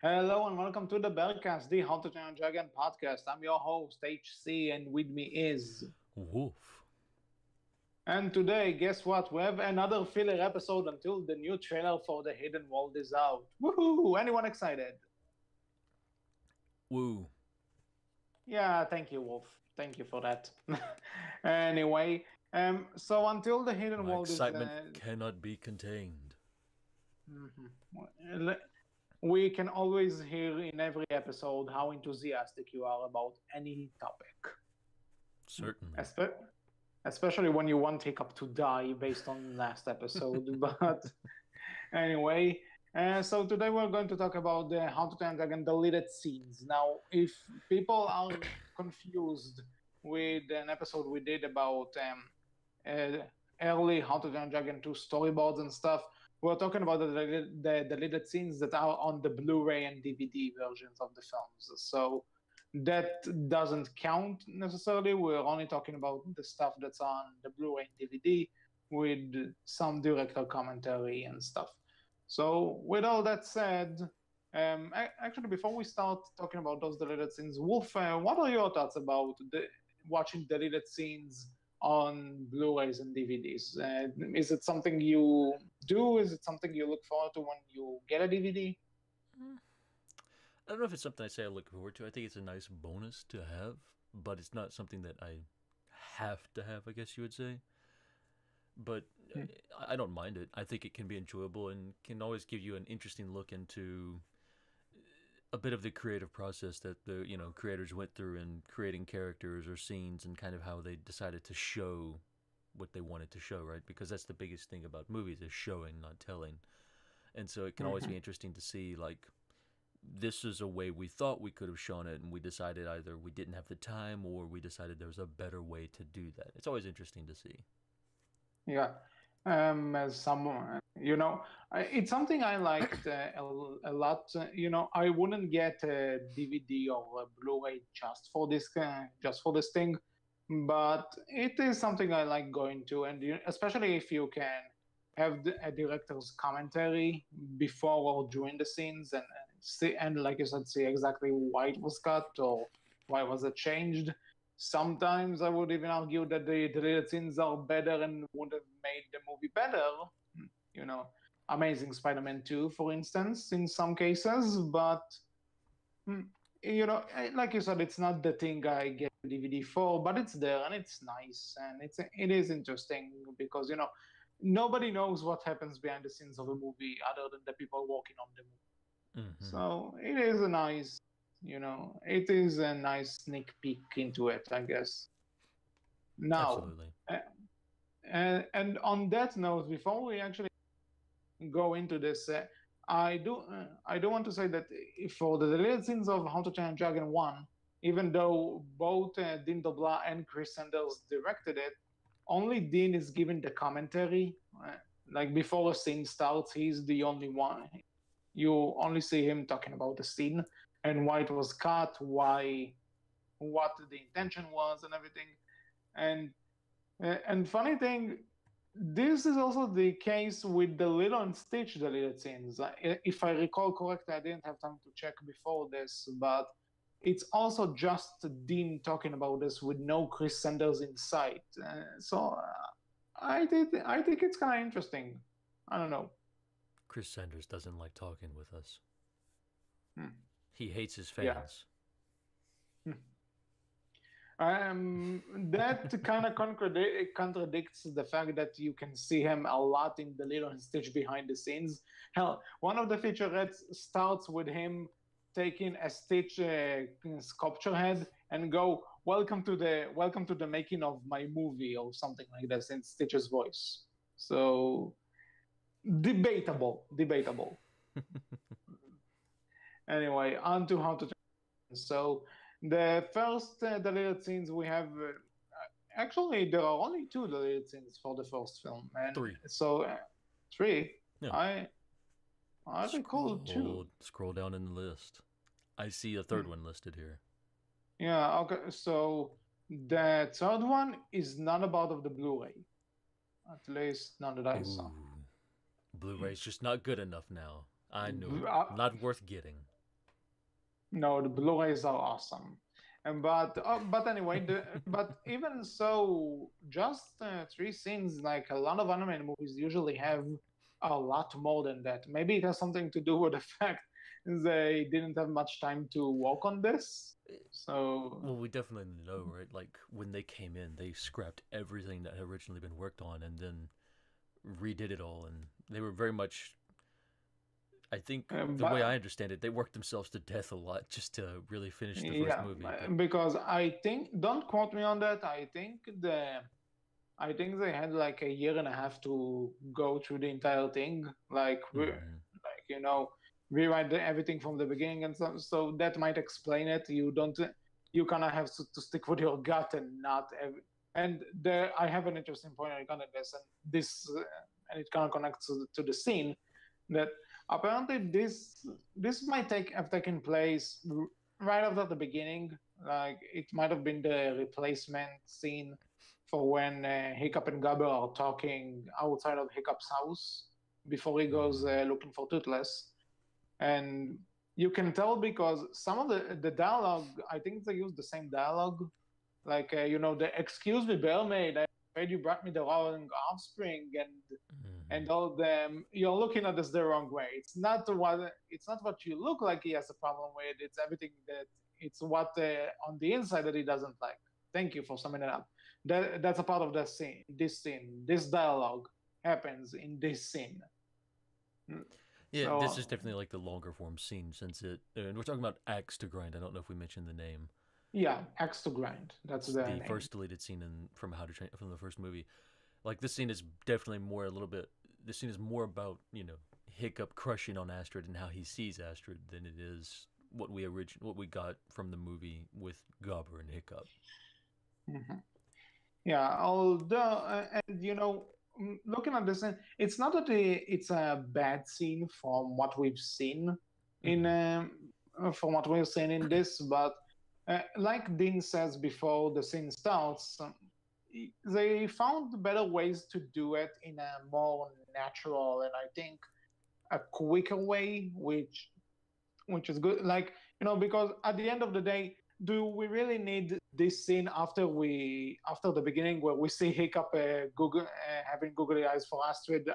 Hello and welcome to the Berkcast, the How to Train a Dragon podcast. I'm your host, HC, and with me is. Woof. And today, guess what? We have another filler episode until the new trailer for The Hidden World is out. Woohoo! Anyone excited? Woo. Yeah, thank you, Wolf. Thank you for that. Anyway, so until The Hidden My World is. excitement cannot be contained. We can always hear in every episode how enthusiastic you are about any topic. Certainly. Especially when you want Hiccup to die based on last episode. But anyway, so today we're going to talk about the How to Train a Dragon deleted scenes. Now, if people are confused with an episode we did about early How to Train a Dragon 2 storyboards and stuff, we're talking about the deleted scenes that are on the Blu-ray and DVD versions of the films. So that doesn't count necessarily. We're only talking about the stuff that's on the Blu-ray and DVD with some director commentary and stuff. So with all that said, actually, before we start talking about those deleted scenes, Wolf, what are your thoughts about watching deleted scenes on Blu-rays and DVDs? Is it something you do? Is it something you look forward to when you get a DVD? I don't know if it's something I say I look forward to. I think it's a nice bonus to have, but it's not something that I have to have, I guess you would say. But I don't mind it. I think it can be enjoyable and can always give you an interesting look into a bit of the creative process that the creators went through in creating characters or scenes and kind of how they decided to show what they wanted to show, right? Because that's the biggest thing about movies is showing, not telling. And so it can always be interesting to see, like, this is a way we thought we could have shown it, and we decided either we didn't have the time or we decided there was a better way to do that. It's always interesting to see. Yeah. As someone, it's something I liked a lot. I wouldn't get a DVD or a Blu-ray just for this thing, but it is something I like going to, and especially if you can have a director's commentary before or during the scenes, and see, and like you said, see exactly why it was cut or why was it changed. Sometimes I would even argue that the deleted scenes are better and would have made the movie better. You know, Amazing Spider-Man 2, for instance, in some cases. But, like you said, it's not the thing I get the DVD for, but it's there and it's nice and it is interesting because, nobody knows what happens behind the scenes of a movie other than the people working on the movie. So it is a nice sneak peek into it, I guess. Now, Absolutely. and on that note, before we actually go into this, I do want to say that for the deleted scenes of How to Train a Dragon 1, even though both Dean Dobla and Chris Sanders directed it, only Dean is given the commentary. Like before a scene starts, he's the only one. You only see him talking about the scene and why it was cut, what the intention was, and everything. And funny thing, this is also the case with the Lilo and Stitch deleted scenes. If I recall correctly, I didn't have time to check before this, but it's also just Dean talking about this with no Chris Sanders in sight. I think it's kind of interesting. I don't know. Chris Sanders doesn't like talking with us. He hates his Yeah. fans. That kind of contradicts the fact that you can see him a lot in the Lilo and Stitch behind the scenes. Hell, one of the featurettes starts with him taking a Stitch sculpture head and go, welcome to the making of my movie," or something like that in Stitch's voice. So debatable. Anyway, on to How to Train. So the first deleted scenes we have, actually there are only two deleted scenes for the first film, and Three. so three. Yeah. I recall two. Scroll down in the list. I see a third one listed here. Yeah, okay. So the third one is not about of the Blu-ray, at least none that I saw. Ooh. Blu-ray's just not good enough now. I knew it. Uh, Not worth getting. No, the Blu-rays are awesome. But anyway, but even so, just three scenes, like a lot of anime movies usually have a lot more than that. Maybe it has something to do with the fact they didn't have much time to work on this. So Well, we definitely know, right? Like when they came in, they scrapped everything that had originally been worked on and then redid it all, and they were very much. I think the way I but understand it, they worked themselves to death a lot just to really finish the first yeah, movie. But because I think, don't quote me on that. I think they had like a year and a half to go through the entire thing, mm, rewrite everything from the beginning and so. So that might explain it. You kind of have to stick with your gut and not every. And there, I have an interesting point regarding this, and it kind of connects to the scene that apparently this might take have taken place right after the beginning. Like it might have been the replacement scene for when Hiccup and Gabber are talking outside of Hiccup's house before he goes mm, looking for Toothless. And you can tell because some of the dialogue, I think they use the same dialogue. Like, the excuse me, Bellmaid, I'm afraid you brought me the wrong offspring, and mm, all them, you're looking at this the wrong way. It's not what you look like he has a problem with. It's everything that it's what on the inside that he doesn't like. Thank you for summing it up. That's a part of the scene. This dialogue happens in this scene. Mm. yeah, this is So definitely like the longer form scene since it. And we're talking about Axe to Grind. I don't know if we mentioned the name. yeah, axe to grind. That's It's the the name. first deleted scene from How to Train from the first movie. Like this scene is definitely more a little bit. This scene is more about Hiccup crushing on Astrid and how he sees Astrid than it is what we got from the movie with Gobber and Hiccup. Mhm. Yeah, although, and looking at this, it's not that it's a bad scene in Mm-hmm. from what we've seen in this, but like Dean says before the scene starts, they found better ways to do it in a more natural and I think a quicker way, which is good. Like, because at the end of the day, do we really need this scene after the beginning where we see Hiccup having googly eyes for Astrid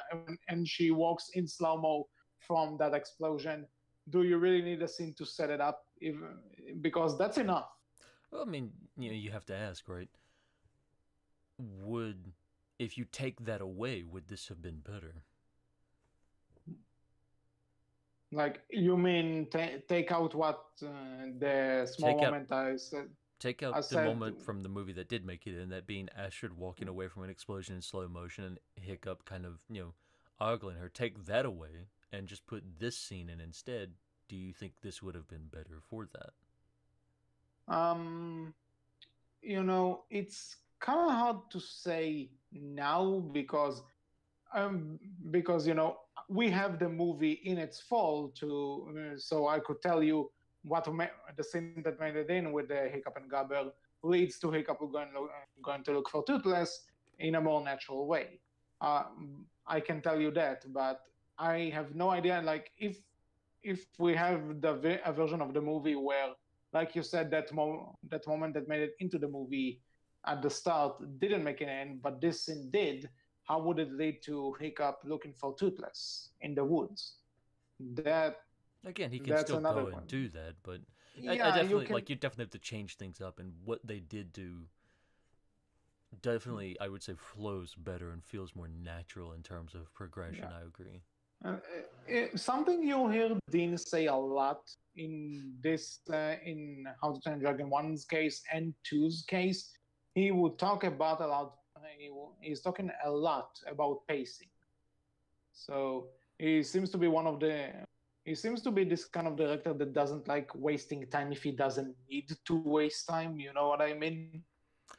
and she walks in slow mo from that explosion? Do you really need a scene to set it up? Because that's enough. Well, I mean, you have to ask, right? Would if you take that away, would this have been better? Like, you mean take out what the small Take out moment I said? take out I the said, moment from the movie that did make it in, that being Astrid walking away from an explosion in slow motion and Hiccup kind of ogling her. Take that away and just put this scene in instead. Do you think this would have been better for that? um, it's kind of hard to say now um, because we have the movie in its fall so I could tell you the scene that made it in with the Hiccup and Gabber leads to Hiccup going to look for Toothless in a more natural way. I can tell you that, but I have no idea. Like, if we have a version of the movie where, like you said, that moment that made it into the movie at the start didn't make it in, but this scene did, how would it lead to Hiccup looking for Toothless in the woods? That Again, he can that's still another go and point. do that, but I Yeah, you definitely can. like you definitely have to change things up, and what they did do definitely I would say flows better and feels more natural in terms of progression. Yeah. I agree. Uh, Something you hear Dean say a lot in How to Train Your Dragon 1's case and 2's case, he would talk about a lot. He's talking a lot about pacing. So he seems to be one of the. He seems to be this kind of director that doesn't like wasting time if he doesn't need to waste time. You know what I mean?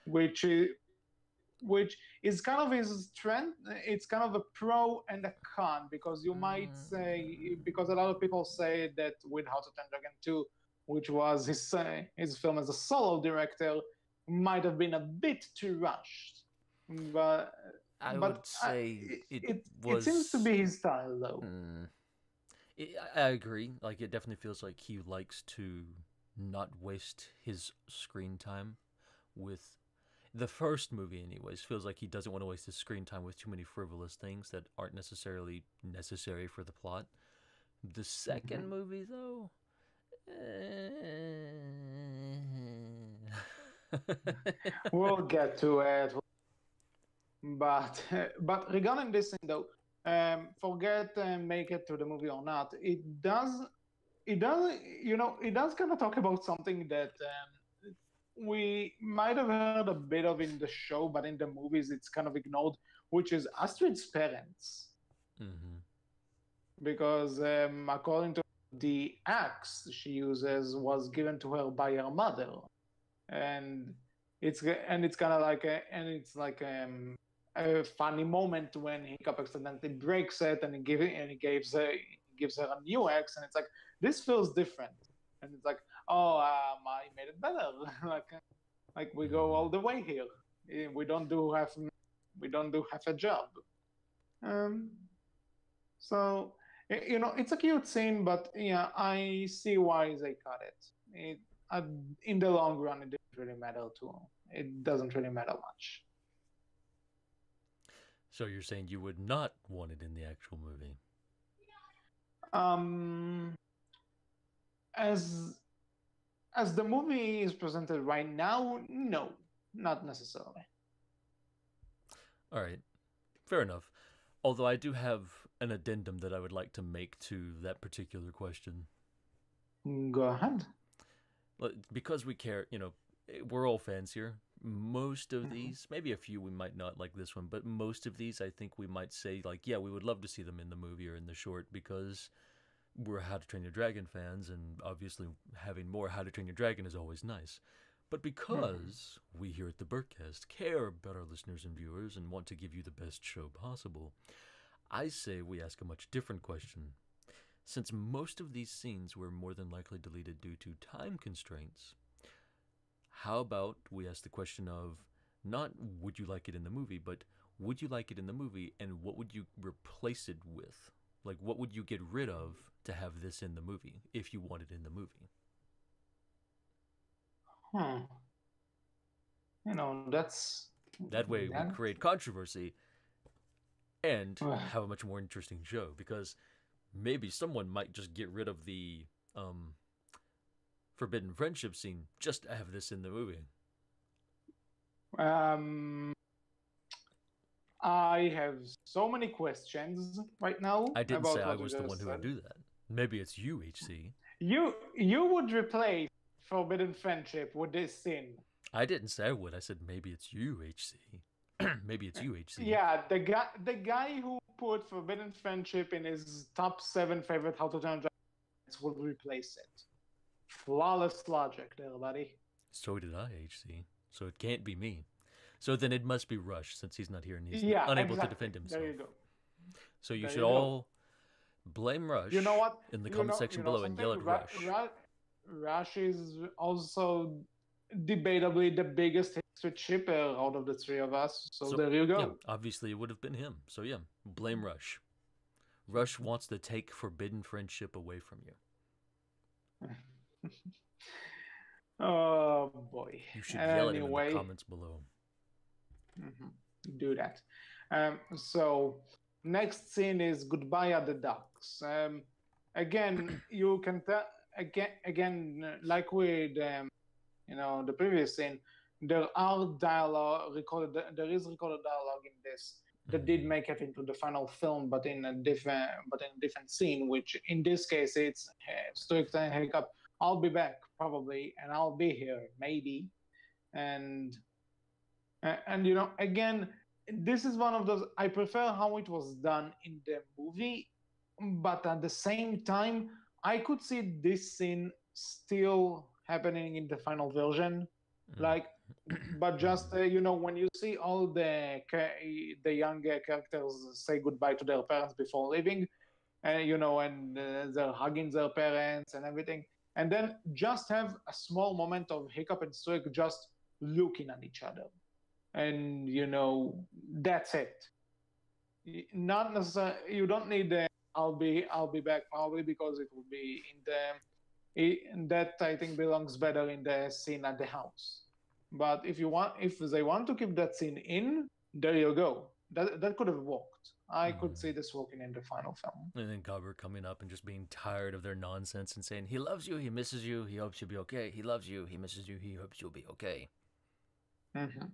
Which is which is kind of his trend. It's kind of a pro and a con because you might say, because a lot of people say that with How to Train Dragon 2, which was his film as a solo director, might have been a bit too rushed. But I but would say it it seems to was. be his style though. Mm, I agree. Like, it definitely feels like he likes to not waste his screen time with the first movie. Anyways, feels like he doesn't want to waste his screen time with too many frivolous things that aren't necessarily necessary for the plot. The second movie, though, We'll get to it. But but regarding this thing though, forget make it to the movie or not. It does it does kind of talk about something that we might have heard a bit of in the show, but in the movies it's kind of ignored, which is Astrid's parents. Mm-hmm. Because according to the axe she uses was given to her by her mother, and it's kind of like a funny moment when Hiccup accidentally breaks it and he gives her a new axe, and it's like this feels different, and it's like, oh, I made it better. like we go all the way here. We don't do half a job. Um, so it's a cute scene, but yeah, I see why they cut it. Uh, in the long run, it didn't really matter too. It doesn't really matter much. So you're saying you would not want it in the actual movie? Um, as as the movie is presented right now, no, not necessarily. All right, fair enough. Although I do have an addendum that I would like to make to that particular question. Go ahead. Because we care, we're all fans here. Most of these, maybe a few we might not like this one, but most of these I think we might say, like, yeah, we would love to see them in the movie or in the short because we're How to Train Your Dragon fans, and obviously having more How to Train Your Dragon is always nice. But because we here at the Berkcast care about our listeners and viewers and want to give you the best show possible, I say we ask a much different question. Since most of these scenes were more than likely deleted due to time constraints, how about we ask the question of not would you like it in the movie, but would you like it in the movie and what would you replace it with? Like, what would you get rid of to have this in the movie if you want it in the movie? Hmm. That's That way we that. create controversy and have a much more interesting show because maybe someone might just get rid of the forbidden friendship scene just to have this in the movie. I have so many questions right now I didn't about say I what you was the one just who said. would do that. Maybe it's you, HC. You would replace forbidden friendship with this scene. I didn't say I would. I said maybe it's you, HC. Maybe it's you, HC. Yeah, the guy who put forbidden friendship in his top 7 favorite How to Train Your Dragon would replace it. Flawless logic there, buddy. So did I, HC. So it can't be me. So then it must be Rush since he's not here and he's Yeah, unable exactly. to defend himself. There you go. So you There should you go. all blame Rush You know what? in the comment section below and yell at Rush. Rush is also debatably the biggest history shipper out of the three of us. So there you go. Yeah, obviously it would have been him. So yeah, blame Rush. Rush wants to take forbidden friendship away from you. Oh boy. You should yell at him in the comments below. Do that. So next scene is Goodbye at the Docks. Again, you can tell again like with the previous scene, there are recorded dialogue in this that did make it into the final film, but in a different scene. Which in this case, it's Strict and Hiccup. I'll be back probably, and I'll be here maybe, and again, this is one of those. I prefer how it was done in the movie, but at the same time, I could see this scene still happening in the final version. Like, but just when you see all the young characters say goodbye to their parents before leaving, and they're hugging their parents and everything, and then just have a small moment of Hiccup and Strick just looking at each other, and that's it. Not necessarily. You don't need I'll be back probably because it will be in that I think belongs better in the scene at the house. But if they want to keep that scene in, there you go. That could have worked. I could see this working in the final film. And then Gobber coming up and just being tired of their nonsense and saying, he loves you, he misses you, he hopes you'll be okay. He loves you, he misses you, he hopes you'll be okay. Mm-hmm.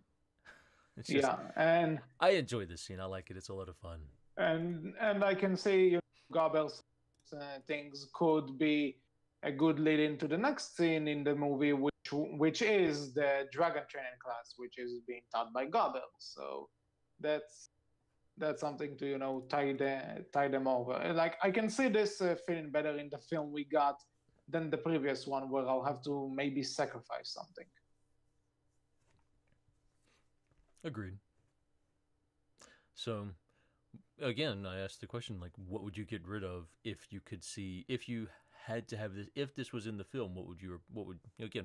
It's just, Yeah, and I enjoy this scene. I like it. It's a lot of fun. I can see Gobber's things could be a good lead into the next scene in the movie, which is the dragon training class, which is being taught by Gobber. So that's something to tie them over. Like I can see this fitting better in the film we got than the previous one, where I'll have to maybe sacrifice something. Agreed. So, again, I asked the question, like, what would you get rid of if you had to have this, if this was in the film, what would you get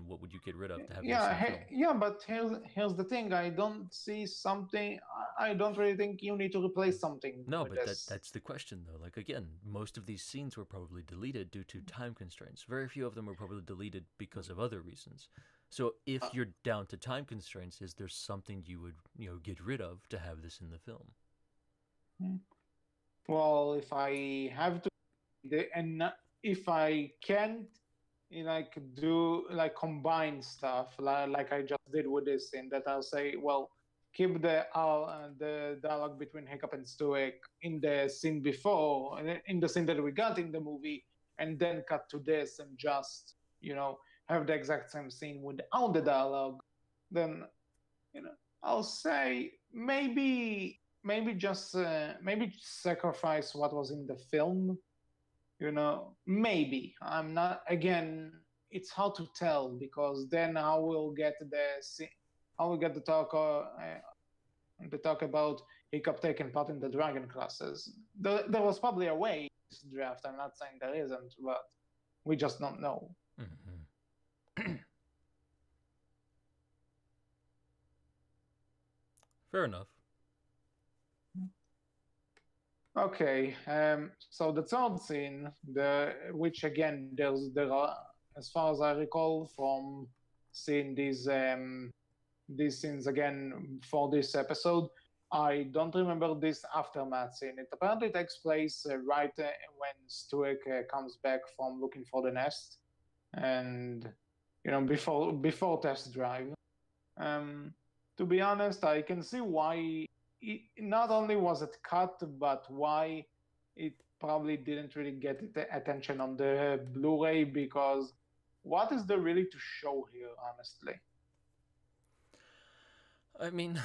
rid of to have this in the film? Yeah, but here's the thing. I don't see something. I don't really think you need to replace something. No, with but this. that's the question, though. Like, again, most of these scenes were probably deleted due to time constraints. Very few of them were probably deleted because of other reasons. So, if you're down to time constraints, is there something you would get rid of to have this in the film? Well, if I have to, and if I can't, like do like combine stuff like I just did with this scene, that I'll say, well, keep the dialogue between Hiccup and Stoic in the scene before, in the scene that we got in the movie, and then cut to this and just have the exact same scene without the dialogue. Then I'll say maybe just sacrifice what was in the film. Maybe. I'm not, again, it's hard to tell, because then I will get the talk about Hiccup taking part in the dragon classes. There was probably a way in this draft. I'm not saying there isn't, but we just don't know. Mm-hmm. Fair enough. Okay, so the third scene, which again there are, as far as I recall from seeing these scenes again for this episode, I don't remember this aftermath scene. It apparently takes place right when Stuart comes back from looking for the nest, and before test drive. To be honest, I can see why. Not only was it cut, but why it probably didn't really get attention on the Blu-ray, because what is there really to show here, honestly? I mean,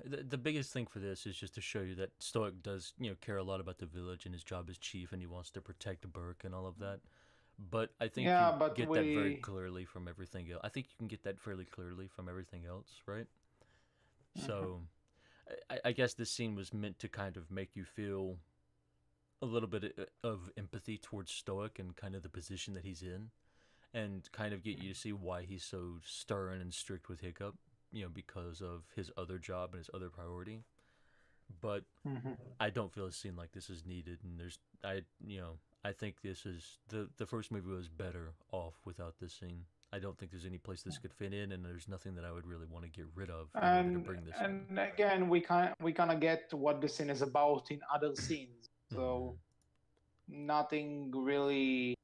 the biggest thing for this is just to show you that Stoic does, care a lot about the village and his job as chief, and he wants to protect Berk and all of that. But I think you get that very clearly from everything else. I think you can get that fairly clearly from everything else, right? Mm-hmm. So I guess this scene was meant to kind of make you feel a little bit of empathy towards Stoic and kind of the position that he's in, and kind of get you to see why he's so stern and strict with Hiccup, because of his other job and his other priority. But I don't feel a scene like this is needed, and I think this is the first movie was better off without this scene. I don't think there's any place this could fit in, and there's nothing that I would really want to get rid of in order to bring this in. And again, we kind of get what the scene is about in other scenes, so nothing to really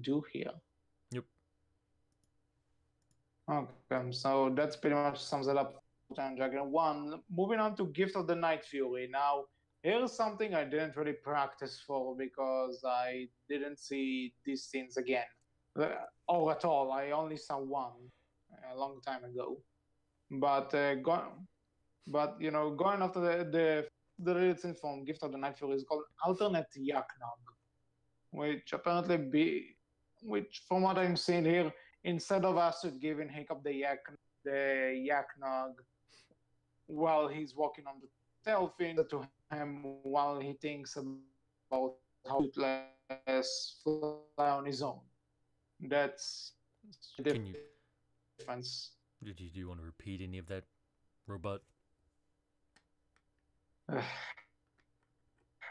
do here. Yep. Okay, so that's pretty much sums it up for Time Dragon 1. Moving on to Gift of the Night Fury. Now, here's something I didn't really practice for, because I didn't see these scenes again. Or at all. I only saw one a long time ago. But going after the lyrics from Gift of the Night Fury is called Alternate Yaknog, which from what I'm seeing here, instead of Acid giving Hiccup the Yaknog while he's walking on the tailfin to him while he thinks about how to fly on his own. That's the difference. Do you want to repeat any of that, Robot?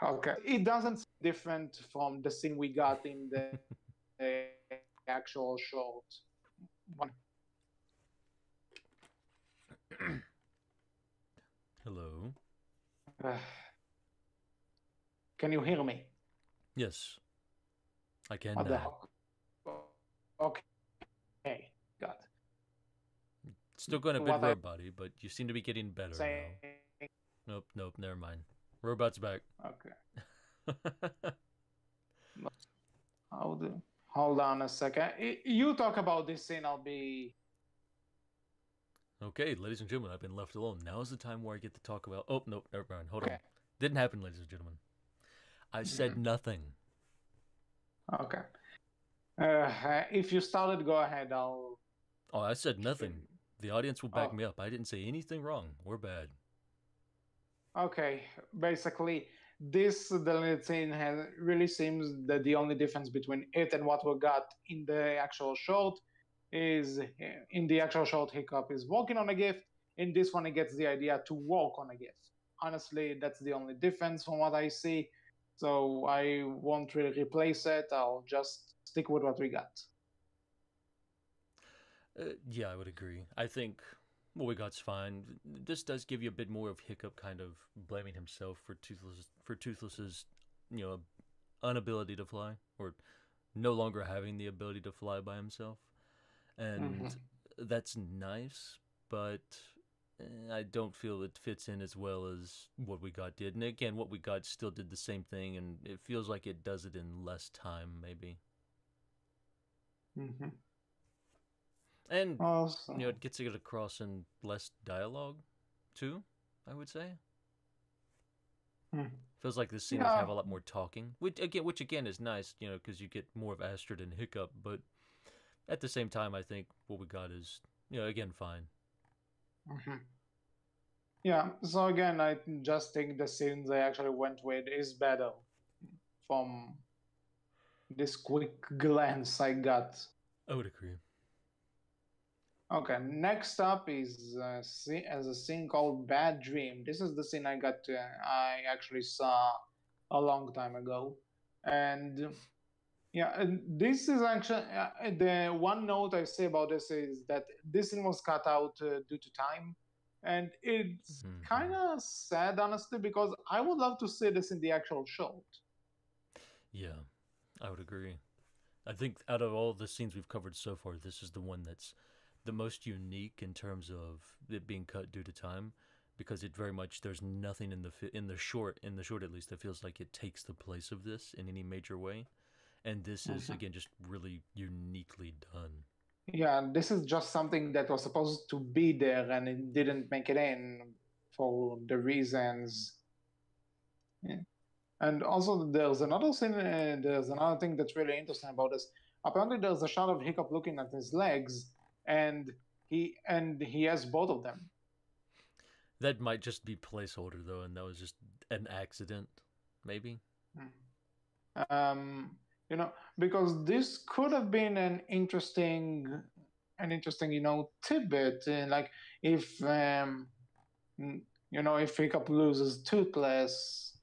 Okay. It doesn't seem different from the scene we got in the actual short. One. Hello. Uh, can you hear me? Yes, I can What the now. hell? Okay. Got. Still going a bit What I robot-y, but you seem to be getting better saying? now. Nope, never mind. Robot's back. Okay. Hold on a second. You talk about this scene. I'll be. Okay, ladies and gentlemen, I've been left alone. Now is the time where I get to talk about. Oh, nope, never mind. Hold Okay. on. Didn't happen, ladies and gentlemen. I said nothing. Okay. If you started, go ahead. I'll. Oh, I said nothing. The audience will back me up. I didn't say anything wrong or bad. Okay. Basically, this deleted scene really seems that the only difference between it and what we got in the actual short is in the actual short, Hiccup is working on a gift. In this one, he gets the idea to work on a gift. Honestly, that's the only difference from what I see. So I won't really replace it. I'll just stick with what we got. Yeah, I would agree. I think what we got's fine. This does give you a bit more of Hiccup kind of blaming himself for Toothless's, you know, inability to fly or no longer having the ability to fly by himself, and that's nice. But I don't feel it fits in as well as what we got did. And again, what we got still did the same thing, and it feels like it does it in less time, maybe. And Awesome. it gets it across in less dialogue, too. I would say. Feels like this scene would have a lot more talking, which again is nice, because you get more of Astrid and Hiccup. But at the same time, I think what we got is, again, fine. Yeah. So again, I just think the scenes they actually went with is better from this quick glance I got. I would agree. Okay, next up is a scene called Bad Dream. This is the scene I actually saw a long time ago. And yeah, and this is actually the one note I say about this is that this scene was cut out due to time. And it's kind of sad, honestly, because I would love to see this in the actual short. Yeah, I would agree. I think out of all the scenes we've covered so far, this is the one that's the most unique in terms of it being cut due to time, because it very much there's nothing in the short at least that feels like it takes the place of this in any major way, and this is again just really uniquely done. Yeah, this is just something that was supposed to be there and it didn't make it in for the reasons. Yeah. And also, there's another thing that's really interesting about this. Apparently, there's a shot of Hiccup looking at his legs, and he has both of them. That might just be placeholder though, and that was just an accident, maybe. Because this could have been an interesting, tidbit. Like if if Hiccup loses Toothless,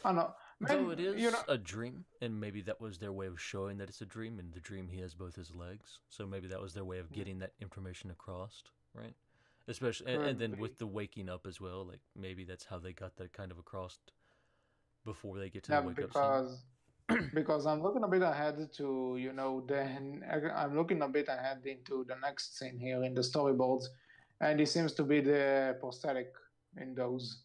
I don't know. Though it is a dream, and maybe that was their way of showing that it's a dream. In the dream, he has both his legs, so maybe that was their way of getting that information across, right? Especially, and then with the waking up as well, like maybe that's how they got that kind of across before they get to the wake up scene. Because I'm looking a bit ahead to I'm looking a bit ahead into the next scene here in the storyboards, and he seems to be the prosthetic in those.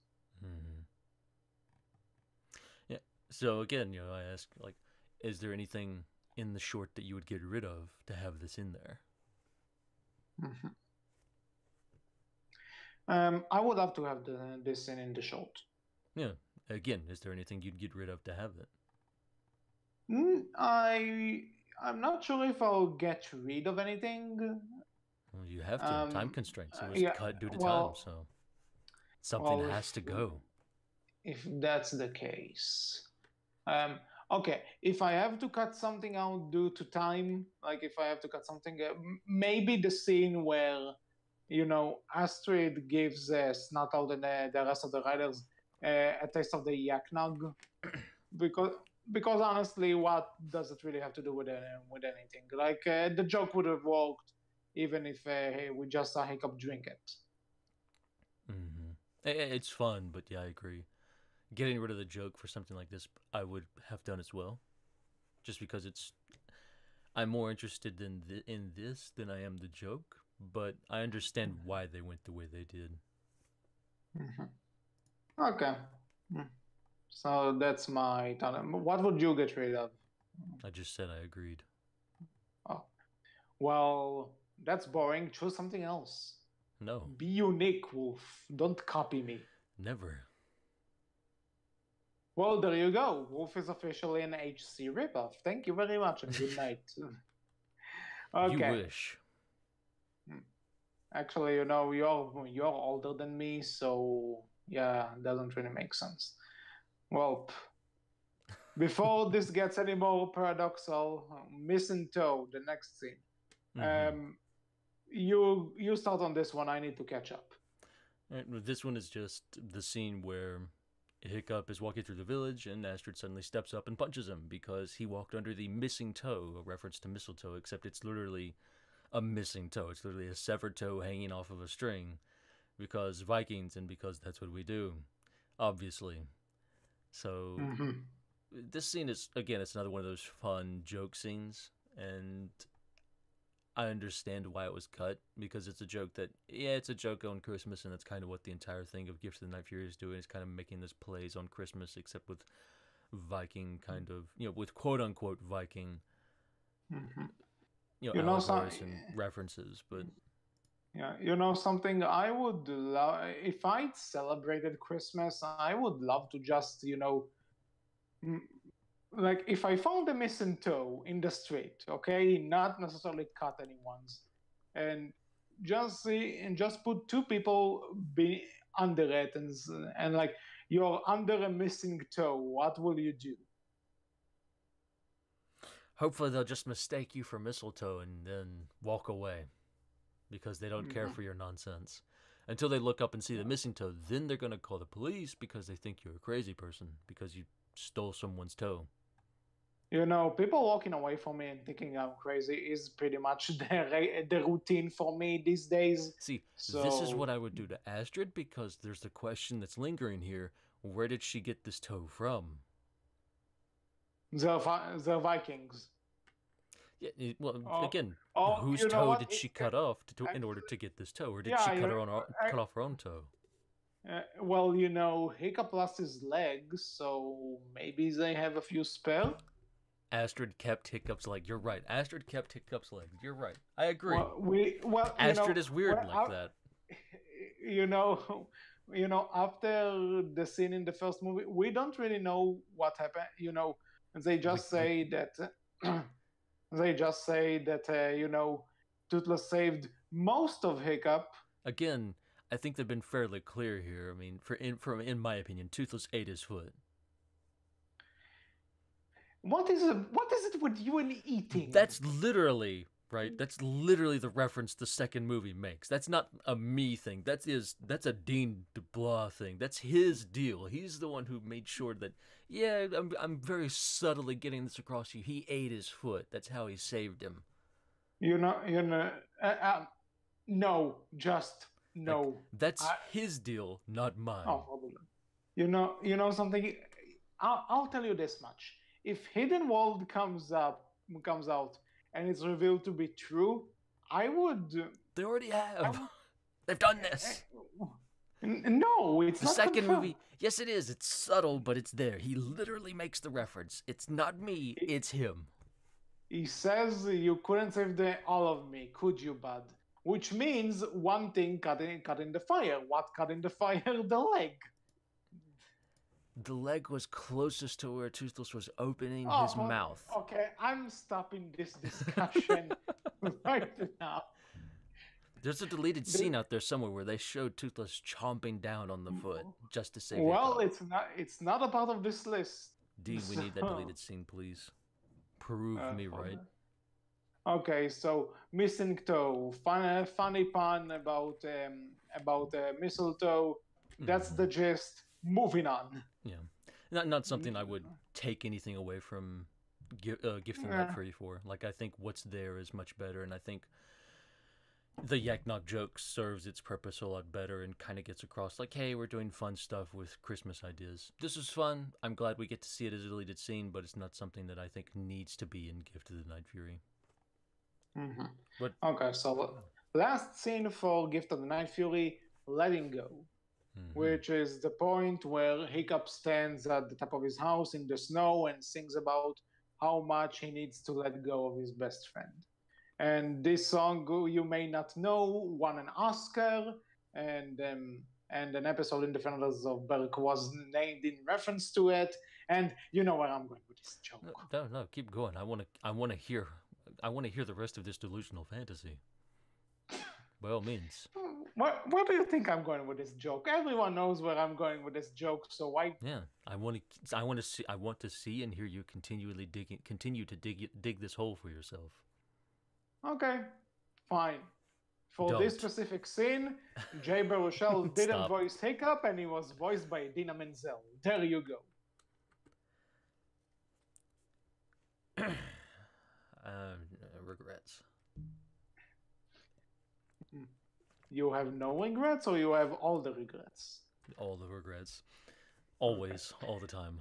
Yeah. So again, I ask, like, is there anything in the short that you would get rid of to have this in there? I would love to have this scene in the short. Yeah. Again, is there anything you'd get rid of to have it? I'm not sure if I'll get rid of anything. Well, you have to. Time constraints. It was cut due to time, so something has to go. If that's the case. Okay, if I have to cut something out due to time, like if I have to cut something, maybe the scene where, Astrid gives Snot out and the rest of the riders a taste of the yaknog, because because honestly, what does it really have to do with anything? Like the joke would have worked even if hey, we just saw Hiccup drink it. Mm-hmm. It's fun, but yeah, I agree. Getting rid of the joke for something like this, I would have done as well, just because I'm more interested in this than I am the joke. But I understand why they went the way they did. Mm-hmm. Okay. Mm. So that's my thought. What would you get rid of? I just said I agreed. Oh, well, that's boring. Choose something else. No, Be unique, Wolf. Don't copy me. never. Well, there you go. Wolf is officially an HC ripoff. Thank you very much and good night. You Okay. wish. Actually, you're older than me, so yeah, it doesn't really make sense. Well, before this gets any more paradoxal, missing toe, the next scene. Mm-hmm. You start on this one. I need to catch up. This one is just the scene where Hiccup is walking through the village and Astrid suddenly steps up and punches him because he walked under the missing toe, a reference to mistletoe, except it's literally a missing toe. It's literally a severed toe hanging off of a string because Vikings and because that's what we do, obviously. So Mm-hmm. this scene is, again, it's another one of those fun joke scenes, and I understand why it was cut because it's a joke that, yeah, it's a joke on Christmas, and that's kind of what the entire thing of Gift of the Night Fury is doing. It's kind of making this plays on Christmas, except with Viking kind of, with quote unquote Viking, Mm-hmm. allegories and references. But yeah, something I would love if I celebrated Christmas. I would love to just like if I found a missing toe in the street, okay, not necessarily cut anyone's, and just put two people under it, and like you're under a missing toe. What will you do? hopefully they'll just mistake you for mistletoe and then walk away because they don't care Mm-hmm. for your nonsense. Until they look up and see the missing toe, then they're going to call the police because they think you're a crazy person because you stole someone's toe. People walking away from me and thinking I'm crazy is pretty much the routine for me these days. See, this is So what I would do to Astrid because there's the question that's lingering here. Where did she get this toe from? the Vikings. Yeah, well, Oh, again, oh, whose you know toe what? did she cut off in order to get this toe, or did she cut off her own toe? Well, Hiccup lost his legs, so maybe they have a few spare. Astrid kept Hiccup's leg. You're right. Astrid kept Hiccup's leg. You're right. I agree. Well, Astrid is weird like that. You know, after the scene in the first movie, we don't really know what happened. They just say that Toothless saved most of Hiccup. Again, I think they've been fairly clear here. I mean, in my opinion, Toothless ate his foot. What is it with you and eating? That's literally right. That's literally the reference the second movie makes. That's not a me thing. That's a Dean DeBlois thing. That's his deal. He's the one who made sure that I'm very subtly getting this across to you. He ate his foot. That's how he saved him. No, just no. Like, that's his deal, not mine. Oh, something. I'll tell you this much: if Hidden World comes out and it's revealed to be true, I would. They already have. They've done this. No, it's the not second confirmed. movie. Yes, it is. It's subtle, but it's there. He literally makes the reference. It's not me. It's him. He says you couldn't save all of me, could you, bud? Which means one thing cut in the fire. What cut in the fire? The leg. The leg was closest to where Toothless was opening his mouth. Okay, I'm stopping this discussion right now. There's a deleted scene out there somewhere where they showed Toothless chomping down on the foot just to save Hiccup. It's not a part of this list. Dean, we need that deleted scene, please. Prove me right. Okay, so missing toe. Funny pun about mistletoe. That's the gist. moving on. Yeah, not something I would take anything away from Gift of the Night Yeah. Fury for. Like, I think what's there is much better, and I think the Yak Knock joke serves its purpose a lot better and kind of gets across like, hey, we're doing fun stuff with Christmas ideas. This is fun. I'm glad we get to see it as a deleted scene, but it's not something that I think needs to be in Gift of the Night Fury. Mm-hmm. But Okay, so last scene for Gift of the Night Fury, letting go, which is the point where Hiccup stands at the top of his house in the snow and sings about how much he needs to let go of his best friend. And this song, you may not know, won an Oscar, and an episode in Defenders of Berk was named in reference to it. And you know where I'm going with this joke. no, keep going. I want to hear the rest of this delusional fantasy. By all means. Where do you think I'm going with this joke? Everyone knows where I'm going with this joke, so why? Yeah, I want to see and hear you continue to dig this hole for yourself. Okay, fine. For Don't. this specific scene, Jay Baruchel didn't Stop. voice Hiccup, and he was voiced by Idina Menzel. There you go. Regrets. You have no regrets, or you have all the regrets? All the regrets. Always, all the time.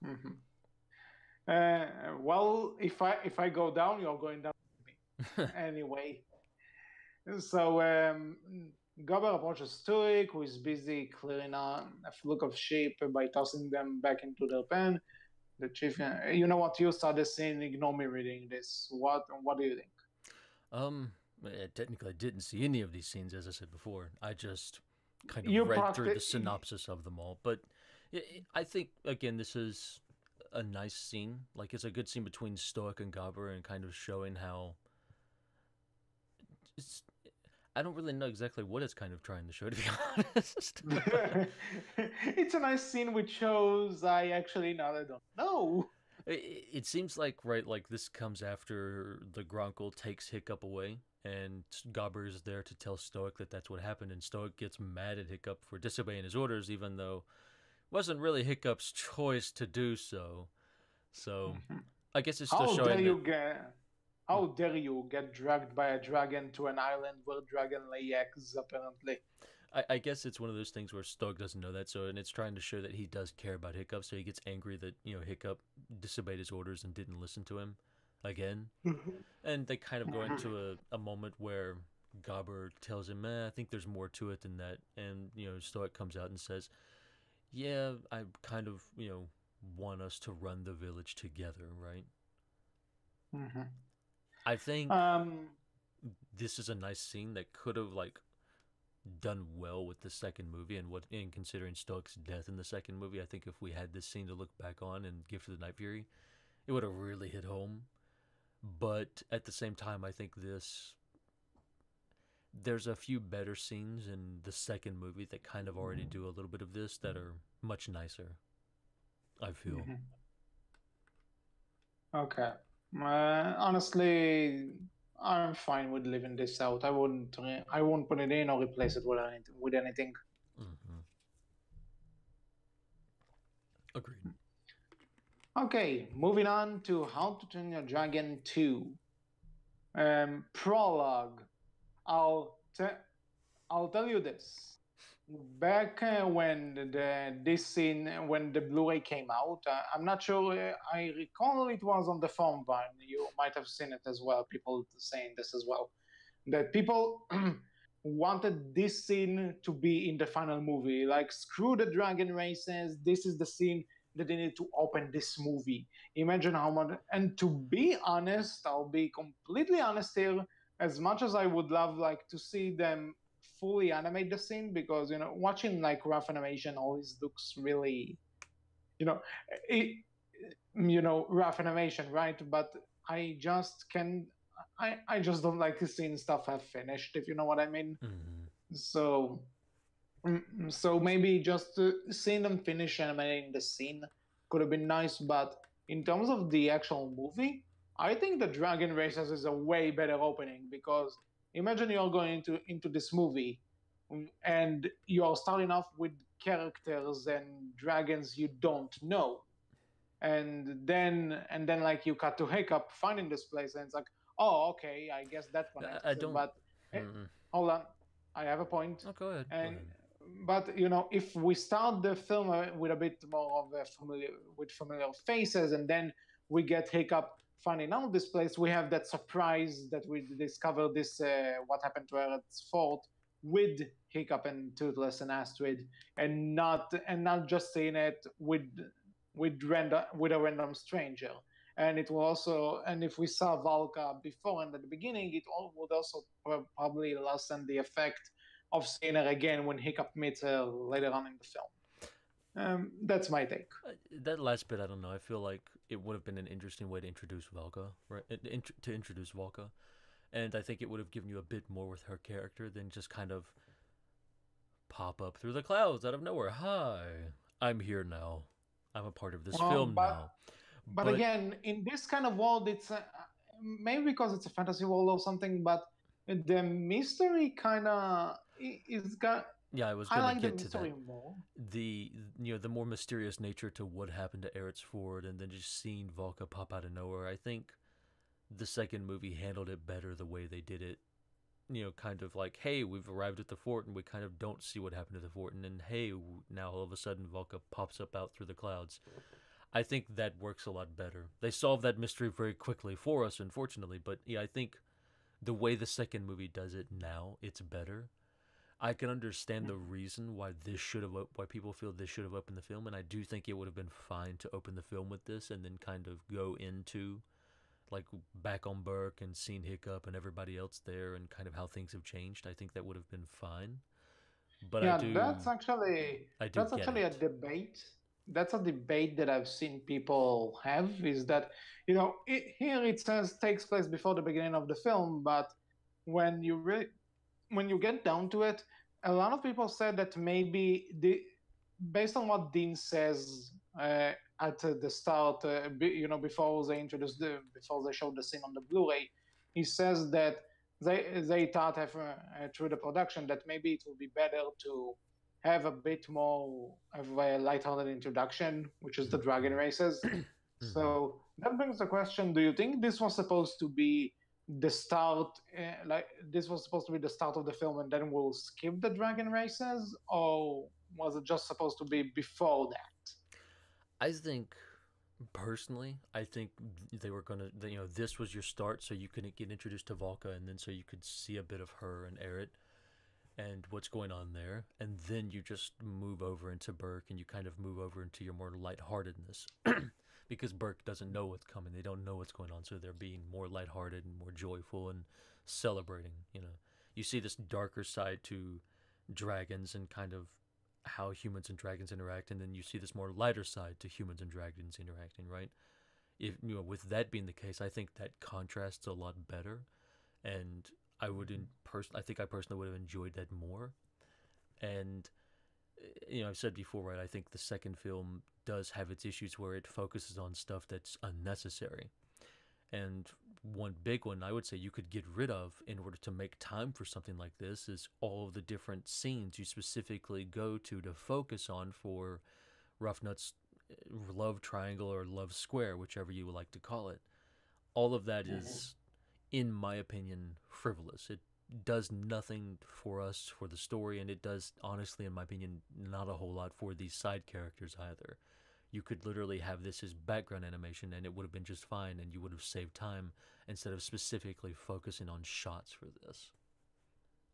Mm-hmm. Well, if I go down, you're going down with me. Anyway. So Gobber approaches Turek, who is busy clearing a flock of sheep by tossing them back into their pen. The chief, you know what? You saw the scene. Ignore me reading this. What do you think? Technically, I didn't see any of these scenes, as I said before. I just kind of read through the synopsis of them all. But I think, again, this is a nice scene. Like, it's a good scene between Stoic and Gobber and kind of showing how... I don't really know exactly what it's kind of trying to show, to be honest. It's a nice scene which shows I don't know. It seems like, right, like this comes after the Gronkle takes Hiccup away, and Gobber is there to tell Stoic that that's what happened, and Stoic gets mad at Hiccup for disobeying his orders, even though it wasn't really Hiccup's choice to do so. So, I guess it's still showing How dare you get dragged by a dragon to an island where dragon lay eggs, apparently. I guess it's one of those things where Stoic doesn't know that, and it's trying to show that he does care about Hiccup, so he gets angry that, Hiccup disobeyed his orders and didn't listen to him again. And they kind of go into a moment where Gobber tells him, I think there's more to it than that. And, Stoic comes out and says, yeah, I kind of, want us to run the village together, right? Mm-hmm. I think this is a nice scene that could have, done well with the second movie, and in considering Stoic's death in the second movie, I think if we had this scene to look back on in Gift of the Night Fury, it would have really hit home. But at the same time, I think there's a few better scenes in the second movie that kind of already do a little bit of this that are much nicer, I feel. Okay. Honestly, I'm fine with leaving this out. I won't put it in or replace it with anything. Agreed. Okay, moving on to How to Train Your Dragon 2. Prologue. I'll tell you this. Back when the Blu-ray came out, I'm not sure. I recall it was on the forum vine. You might have seen it as well. People saying this as well, that people wanted this scene to be in the final movie. Like, screw the dragon races. This is the scene that they need to open this movie. Imagine how much. And to be honest, I'll be completely honest here. As much as I would love to see them fully animate the scene, because watching rough animation always looks really rough animation, right? But I just don't like seeing stuff have finished, if you know what I mean. So maybe just seeing them finish animating the scene could have been nice. But in terms of the actual movie, I think the Dragon Races is a way better opening, because imagine you're going into this movie and you're starting off with characters and dragons you don't know. And then like you cut to Hiccup finding this place, and it's like, oh, okay, I guess that I connects. don't. But Mm, hold on, I have a point. oh, go ahead. Go And ahead. but if we start the film with a bit more of a familiar faces, and then we get Hiccup finding out this place, we have that surprise that we discover this what happened to Eretz Fort with Hiccup and Toothless and Astrid, and not just seeing it with a random stranger. And it will also, and if we saw Valka before and at the beginning, it would also probably lessen the effect of seeing her again when Hiccup meets her later on in the film. That's my take. That last bit, I don't know. I feel like it would have been an interesting way to introduce Valka, right? To introduce Valka, and I think it would have given you a bit more with her character than just kind of pop up through the clouds out of nowhere. Hi, I'm here now. I'm a part of this film now. But again, in this kind of world, it's maybe because it's a fantasy world or something, but the mystery kind of is got. Yeah, I was I going like to get the to that. mystery more. The more mysterious nature to what happened to Eretz Ford, and then just seeing Valka pop out of nowhere. I think the second movie handled it better the way they did it. Kind of like, hey, we've arrived at the fort, and we kind of don't see what happened to the fort, and then hey, now all of a sudden Valka pops up out through the clouds. I think that works a lot better. They solve that mystery very quickly for us, unfortunately, but yeah, I think the way the second movie does it now, it's better. I can understand the reason why people feel this should have opened the film, and I do think it would have been fine to open the film with this and then kind of go into like back on Burke and seeing Hiccup and everybody else there and kind of how things have changed. I think that would have been fine. But Yeah, I do that's actually a get it. debate. That's a debate that I've seen people have. Is that here it says takes place before the beginning of the film, but when you really when you get down to it, a lot of people said that maybe based on what Dean says at the start, before they showed the scene on the Blu-ray, he says that they thought through the production that maybe it would be better to have a bit more of a lighthearted introduction, which is the dragon races. So that brings the question: do you think this was supposed to be the start, like this was supposed to be the start of the film, and then we'll skip the dragon races, or was it just supposed to be before that? I think personally, I think they were gonna, this was your start, so you could get introduced to Valka, and then so you could see a bit of her and Eret and what's going on there, and then you just move over into Burke, and you kind of move over into your more lightheartedness. Because Burke doesn't know what's coming, they don't know what's going on, so they're being more lighthearted and more joyful and celebrating. You see this darker side to dragons and kind of how humans and dragons interact, and then you see this more lighter side to humans and dragons interacting, right? If with that being the case, I think that contrasts a lot better, and I think I personally would have enjoyed that more. And I've said before, right? I think the second film does have its issues where it focuses on stuff that's unnecessary. And one big one I would say you could get rid of in order to make time for something like this is all of the different scenes you specifically go to focus on for Roughnut's love triangle or love square, whichever you would like to call it. All of that is, in my opinion, frivolous. It does nothing for us for the story, and it does, honestly, in my opinion, not a whole lot for these side characters either. You could literally have this as background animation and it would have been just fine, and you would have saved time instead of specifically focusing on shots for this.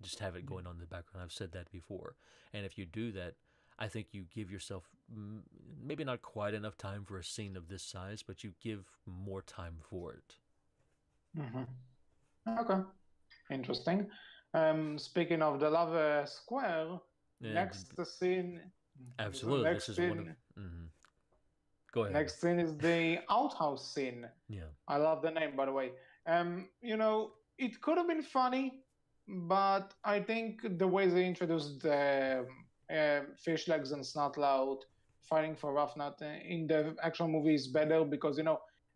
Just have it going on in the background. I've said that before. And if you do that, I think you give yourself maybe not quite enough time for a scene of this size, but you give more time for it. Okay, interesting. Speaking of the love square, next scene. Absolutely, this is one of. Go ahead. Next scene is the outhouse scene. Yeah. I love the name, by the way. It could have been funny, but I think the way they introduced Fish Legs and Snotlout fighting for Roughnut in the actual movie is better because,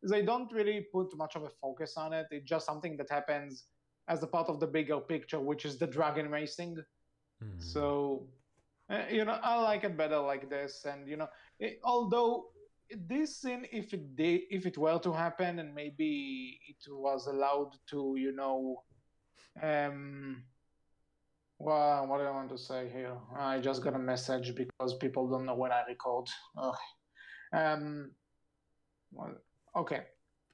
they don't really put much of a focus on it. It's just something that happens as a part of the bigger picture, which is the dragon racing. So I like it better like this, and although this scene, if it were to happen, and maybe it was allowed to, um, well, what do I want to say here? I just got a message because people don't know when I record. Ugh. Um, well, okay.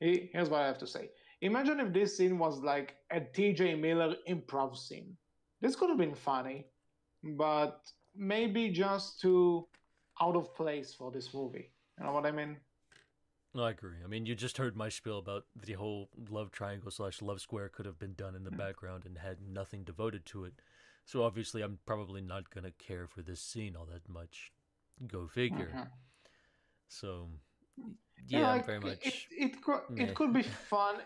Here's what I have to say. Imagine if this scene was like a TJ Miller improv scene. This could have been funny, but maybe just too out of place for this movie. You know what I mean? No, I agree. I mean, you just heard my spiel about the whole love triangle slash love square could have been done in the background and had nothing devoted to it. So obviously, I'm probably not gonna care for this scene all that much. Go figure. Mm-hmm. So yeah, I'm Like very it, much it meh. could be fun.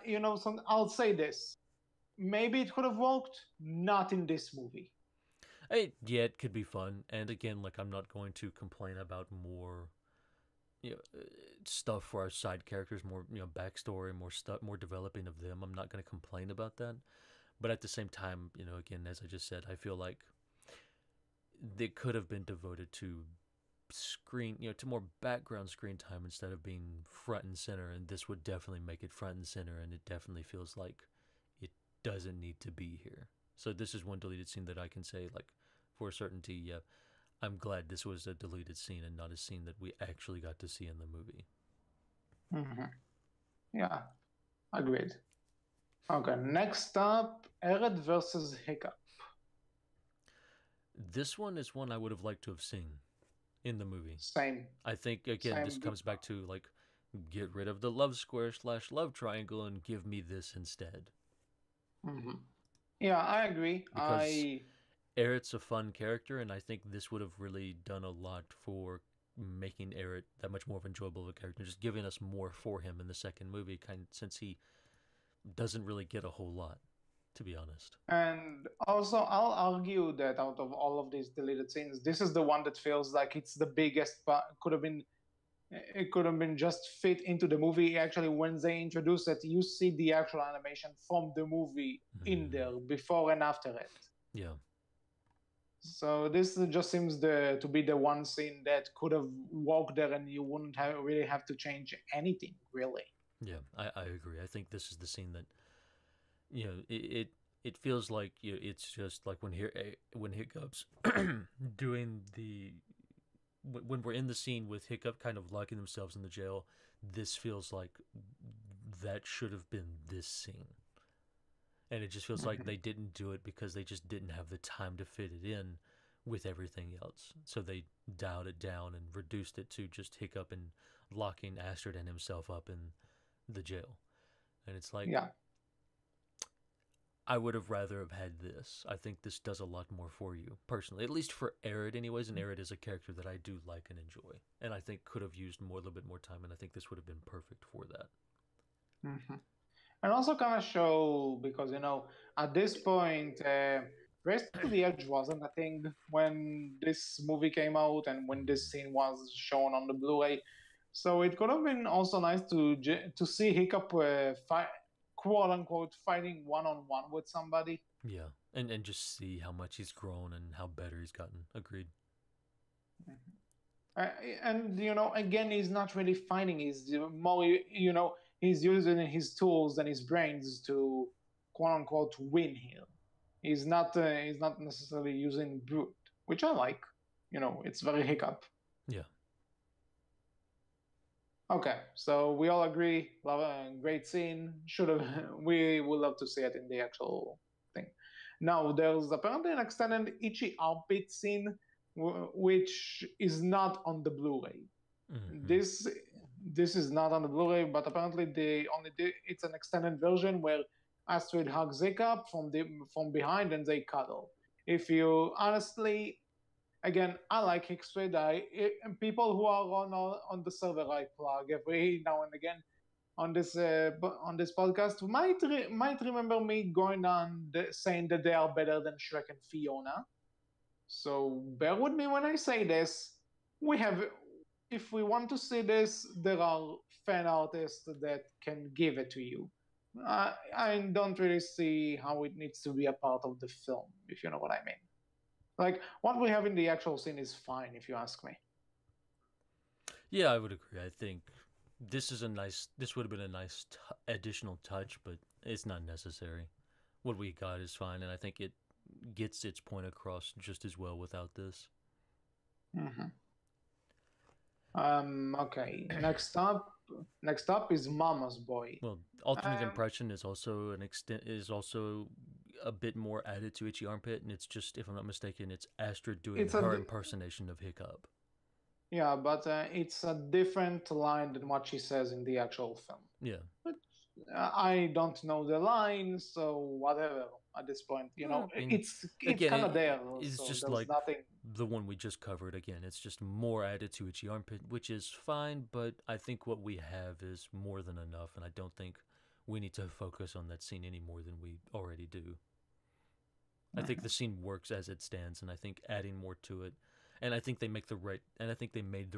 I'll say this. Maybe it could have worked, not in this movie. Yeah, it could be fun. And again, like I'm not going to complain about more, stuff for our side characters, more backstory, more stuff, more developing of them. I'm not going to complain about that. But at the same time, again, as I just said, I feel like they could have been devoted to screen, to more background screen time instead of being front and center. And this would definitely make it front and center. And it definitely feels like it doesn't need to be here. So this is one deleted scene that I can say, like, for certainty, yeah, I'm glad this was a deleted scene and not a scene that we actually got to see in the movie. Mm-hmm. Yeah, agreed. Okay, next up, Eret versus Hiccup. This one is one I would have liked to have seen in the movie. Same, I think, again, this same. comes back to, like, get rid of the love square slash love triangle and give me this instead. Mm-hmm. Yeah, I agree. Because Eret's a fun character, and I think this would have really done a lot for making Eret that much more of enjoyable of a character, just giving us more for him in the second movie, since he doesn't really get a whole lot, to be honest. And also, I'll argue that out of all of these deleted scenes, this is the one that feels like it's the biggest. Could have been it could have been just fit into the movie. Actually, when they introduce it, you see the actual animation from the movie in Mm, there before and after it. yeah, So this just seems to be the one scene that could have walked there, and you wouldn't really have to change anything, really. yeah, I agree. I think this is the scene that it feels like it's just like when Hiccup's doing the when we're in the scene with Hiccup kind of locking themselves in the jail. This feels like that should have been this scene, and it just feels like Mm-hmm. they didn't do it because they just didn't have the time to fit it in with everything else. So they dialed it down and reduced it to just Hiccup and locking Astrid and himself up in the jail. And it's like, Yeah. I would have rather have had this. I think this does a lot more for you personally, at least for Arid, anyways. And Arid is a character that I do like and enjoy, and I think could have used a little bit more time. And I think this would have been perfect for that. Mm-hmm. And also kind of show because at this point, Race to the Edge wasn't a thing when this movie came out and when this scene was shown on the Blu-ray. So it could have been also nice to see Hiccup quote unquote fighting one on one with somebody. Yeah, and just see how much he's grown and how better he's gotten. Agreed. Uh, and again, he's not really fighting. He's more, he's using his tools and his brains to quote unquote win here. He's not necessarily using brute, which I like. It's very Hiccup. Yeah. Okay, so we all agree. Love a great scene. Should have we would love to see it in the actual thing. Now there's apparently an extended itchy armpit scene, which is not on the Blu-ray. Mm-hmm. This is not on the Blu-ray, but apparently they only did. It's an extended version where Astrid hugs Jacob from behind and they cuddle. If you honestly, again, I like Hicksford. People who are on the server I plug every now and again on this podcast might remember me going on saying that they are better than Shrek and Fiona. So bear with me when I say this. We have, if we want to see this, there are fan artists that can give it to you. I don't really see how it needs to be a part of the film, if you know what I mean. Like what we have in the actual scene is fine, if you ask me. Yeah, I would agree. I think this would have been a nice additional touch, but it's not necessary. What we got is fine, and I think it gets its point across just as well without this. Hmm. Okay. Next up is Mama's Boy. Well, alternate Um, impression is also a bit more added to Itchy Armpit, and it's just, if I'm not mistaken, it's Astrid doing it's a her di- impersonation of Hiccup. yeah, but it's a different line than what she says in the actual film. Yeah. But I don't know the line, so whatever. At this point, Well, I mean, it's again, kind of there, it's so just there's like nothing. the one we just covered. Again, it's just more added to Itchy Armpit, which is fine, but I think what we have is more than enough, and I don't think we need to focus on that scene any more than we already do. I think the scene works as it stands, and I think adding more to it, and I think they made the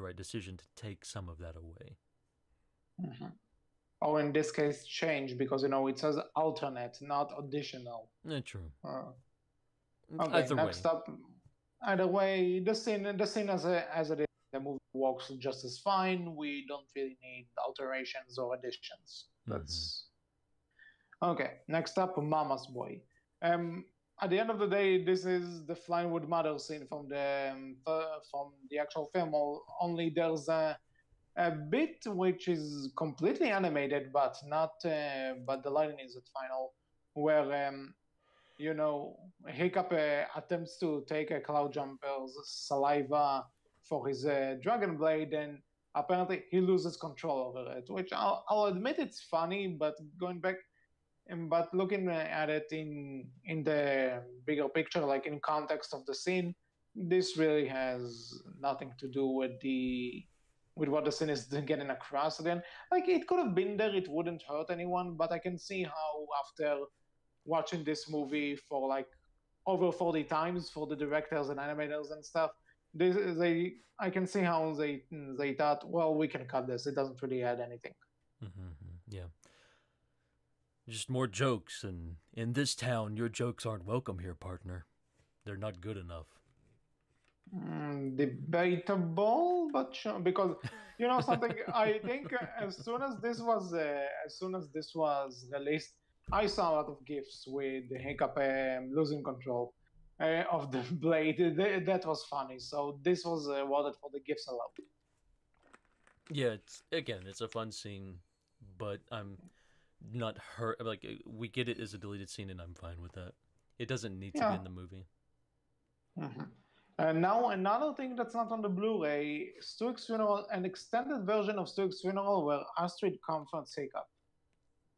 right decision to take some of that away. Mhm. Or in this case, change because it says alternate, not additional. True. Okay, Either way. next up. Either way, the scene as it is, the movie works just as fine. We don't really need alterations or additions. Mm-hmm. That's okay. Next up, Mama's Boy. Um, at the end of the day, this is the Flying Wood Mother scene from the actual film. Only there's a bit which is completely animated, but not. But the lighting is at final, where Hiccup attempts to take a Cloud Jumper's saliva for his Dragon Blade, and apparently he loses control over it. Which I'll admit it's funny, but going back but looking at it in the bigger picture, like in context of the scene, this really has nothing to do with what the scene is getting across. Again, like it could have been there, it wouldn't hurt anyone, but I can see how after watching this movie for like over 40 times for the directors and animators and stuff, they I can see how they thought, well, we can cut this. It doesn't really add anything. Mm-hmm. Yeah. Just more jokes, and in this town, your jokes aren't welcome here, partner. They're not good enough. Debatable, but sure, because something. I think as soon as this was released, I saw a lot of gifs with Hiccup losing control of the blade. That was funny. So this was awarded for the gifs alone. Yeah, it's a fun scene, but I'm not hurt. Like, we get it as a deleted scene, and I'm fine with that. It doesn't need to be Yeah. in the movie. Mm-hmm. And now another thing that's not on the Blu-ray, Stuart's funeral, an extended version of Stuart's funeral where Astrid comforts Hiccup.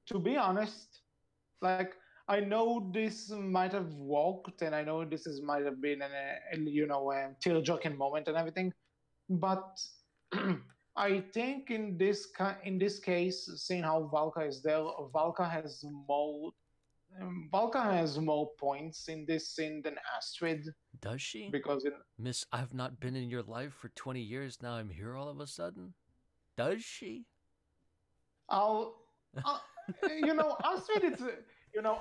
To be honest, like I know this might have worked, and I know might have been a tear-jerking moment and everything, but I think in this case, seeing how Valka is there, Valka has more points in this scene than Astrid. Does she? Because Miss, I've not been in your life for 20 years, now I'm here all of a sudden? Does she? I'll, I'll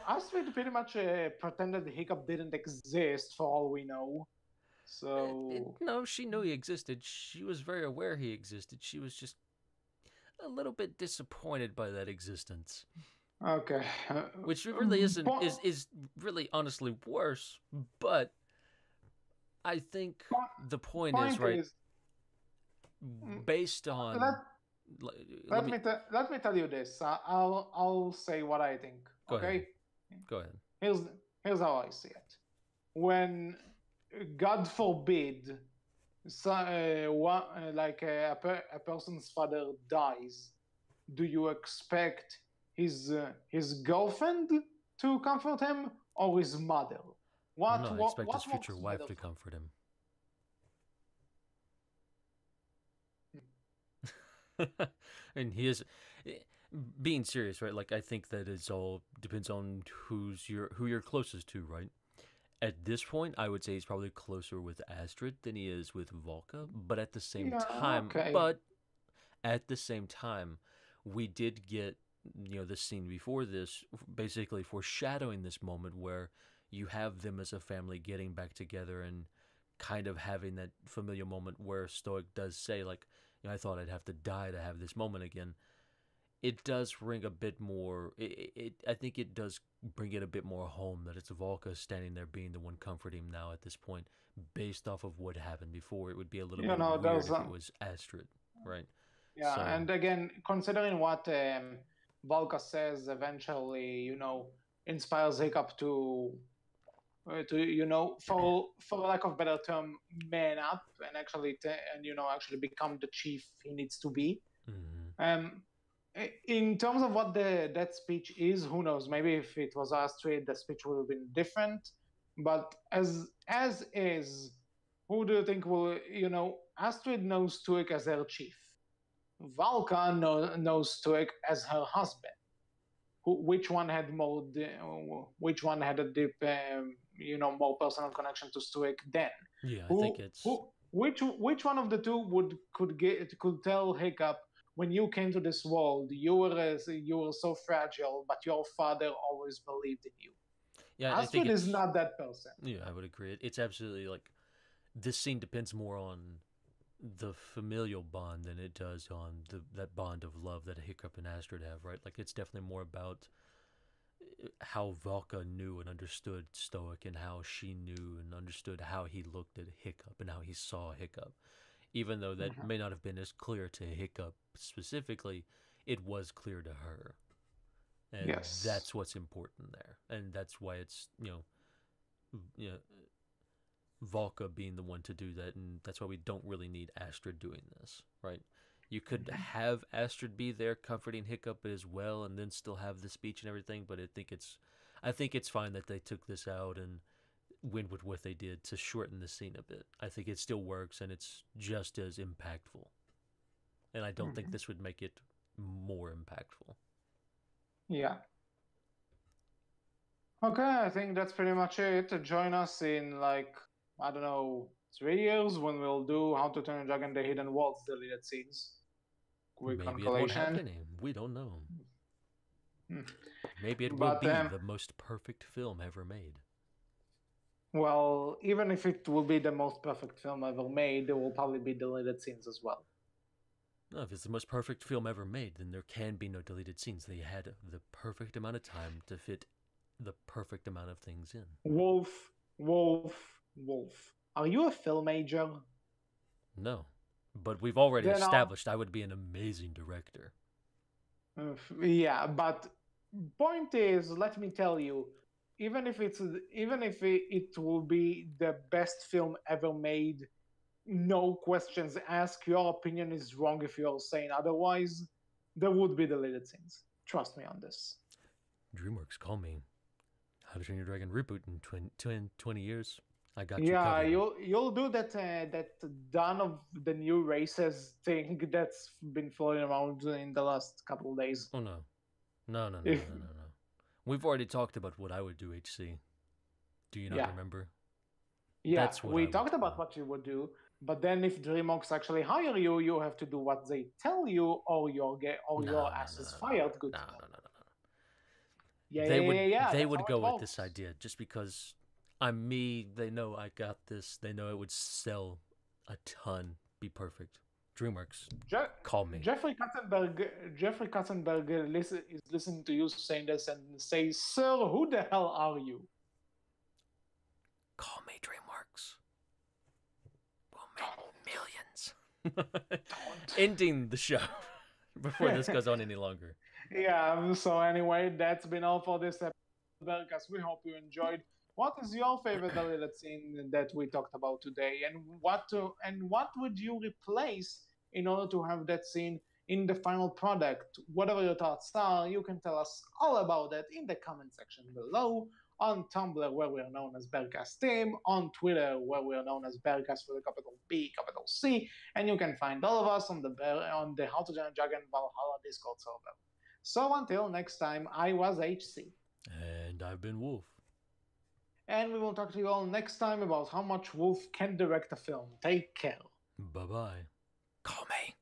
Astrid pretty much pretended Hiccup didn't exist for all we know. So No, she knew he existed. She was very aware he existed. She was just a little bit disappointed by that existence. okay, Which really is really honestly worse, but I think the point is, right, based on let me tell you this. I'll say what I think. Okay, go ahead. Here's how I see it. When God forbid, a person's father dies, do you expect his girlfriend to comfort him or his mother? I expect his future wife to comfort him. And he is being serious, right? Like, I think that it's all depends on who you're closest to, right? At this point, I would say he's probably closer with Astrid than he is with Volka. But at the same time, we did get the scene before this, basically foreshadowing this moment where you have them as a family getting back together and kind of having that familiar moment where Stoic does say, like, I thought I'd have to die to have this moment again. It does ring a bit more. I think it does bring it a bit more home that it's Volka standing there being the one comforting him now at this point, based off of what happened before. It would be a little bit weird there's if it was Astrid, right? yeah, So and again, considering what Volka says eventually, inspires Hiccup to for lack of better term, man up and actually become the chief he needs to be. mhm. In terms of what that speech is, who knows? Maybe if it was Astrid, the speech would have been different. But as is, who do you think will Astrid knows Tuik as her chief. Valka knows Tuik as her husband. Which one had which one had a deep, more personal connection to Tuik then? Yeah, I think it's Which one of the two could tell Hiccup, when you came to this world, you were so fragile, but your father always believed in you. yeah, I think Astrid it's is not that person. yeah, I would agree. It's absolutely like this scene depends more on the familial bond than it does on that bond of love that Hiccup and Astrid have, right? Like it's definitely more about how Valka knew and understood Stoic and how she knew and understood how he looked at Hiccup and how he saw Hiccup. Even though that may not have been as clear to Hiccup specifically, it was clear to her. And Yes. that's what's important there. And that's why it's, Volka being the one to do that, and that's why we don't really need Astrid doing this, right? You could have Astrid be there comforting Hiccup as well, and then still have the speech and everything. But I think it's fine that they took this out and went with what they did to shorten the scene a bit. I think it still works, and it's just as impactful. And I don't think this would make it more impactful. Yeah. Okay, I think that's pretty much it. Join us in I don't know, 3 years when we'll do How to Train Your Dragon: The Hidden Worlds deleted scenes. Quick Maybe it won't have calculation. any. We don't know. Hmm. Maybe it will be the most perfect film ever made. Well, even if it will be the most perfect film ever made, there will probably be deleted scenes as well. No, if it's the most perfect film ever made, then there can be no deleted scenes. They had the perfect amount of time to fit the perfect amount of things in. Wolf. Are you a film major? No. But we've already established I would be an amazing director. Yeah, but point is, let me tell you, even if it will be the best film ever made, no questions asked, your opinion is wrong if you're saying otherwise, there would be deleted scenes. Trust me on this. DreamWorks, call me. How to Train Your Dragon reboot in 20 years. I got you covered. Yeah, you'll do that Dawn of the New Races thing that's been floating around in the last couple of days. Oh, no. No. We've already talked about what I would do, HC. Do you not remember? Yeah, we talked about what you would do, but then if DreamWorks actually hire you, you have to do what they tell you, or your ass is fired. Good. No. Yeah. They would go with this idea just because I'm me. They know I got this. They know it would sell a ton. Be perfect. DreamWorks, call me. Jeffrey Katzenberg is listening to you saying this and say, "Sir, who the hell are you?" Call me, DreamWorks. We'll make millions. Ending the show before this goes on any longer. Yeah, so anyway, that's been all for this episode, Berkcast. We hope you enjoyed. What is your favorite deleted scene that we talked about today, and what would you replace in order to have that scene in the final product? Whatever your thoughts are, you can tell us all about that in the comment section below, on Tumblr, where we are known as Berkcast Team, on Twitter, where we are known as Berkcast with a capital B, capital C, and you can find all of us on the How to Train Your Dragon Valhalla Discord server. So until next time, I was HC. And I've been Wolf. And we will talk to you all next time about how much Wolf can direct a film. Take care. Bye-bye. Call me.